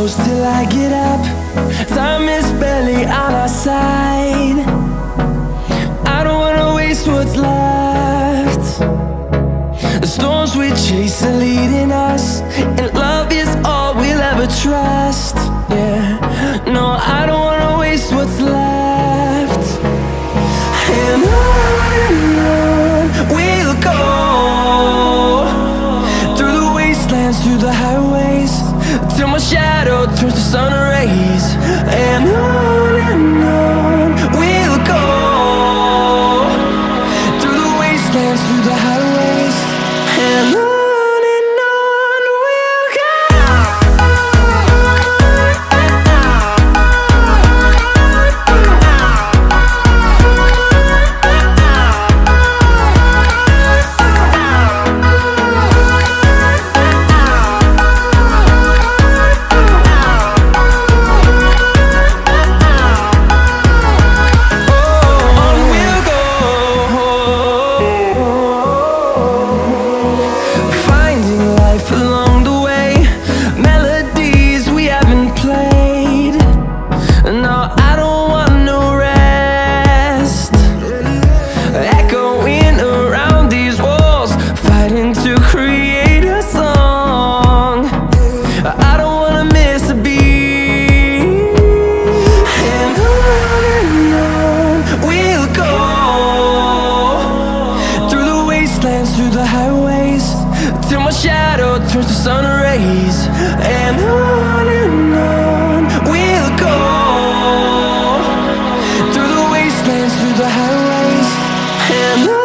close till I get up. Time is barely on our side. I don't wanna waste what's left. The storms we chase are leading us, and love is all we'll ever trust. Yeah, no, I don't wanna waste what's left. And on we'll go, through the wastelands, through the highways, till my shadow turns to sun rays. And on we'll go, through the wastelands, through the highways, and on. Through the highways, till my shadow turns to sun rays. And on we'll go, through the wastelands, through the highways, and on.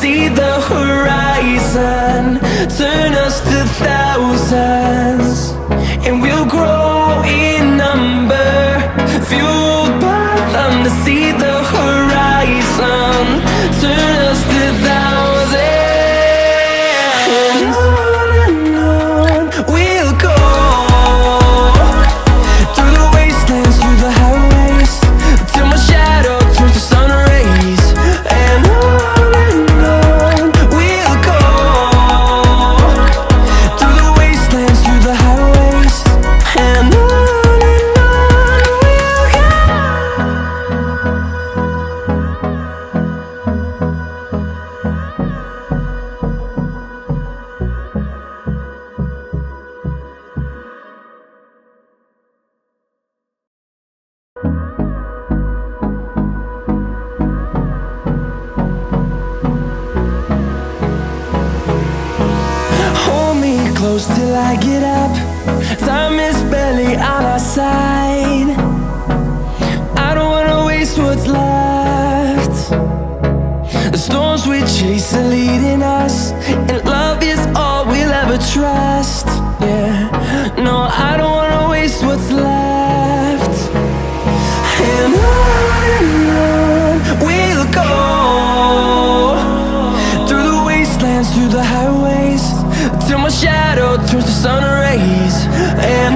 See the horizon turn us to thousands, and we'll grow in number, fueled by them to see the horizon turn us to thousands. And on we'll go, through the wastelands, through the highways, till my shadow turns to sun rays. And close till I get up. Time is barely on our side. I don't wanna waste what's left. The storms we chase are leading us, and love is all we'll ever trust. Yeah, no, I don't wanna waste what's left. And on we'll go, through the wastelands, through the highways, till my shadow turns to sun rays. And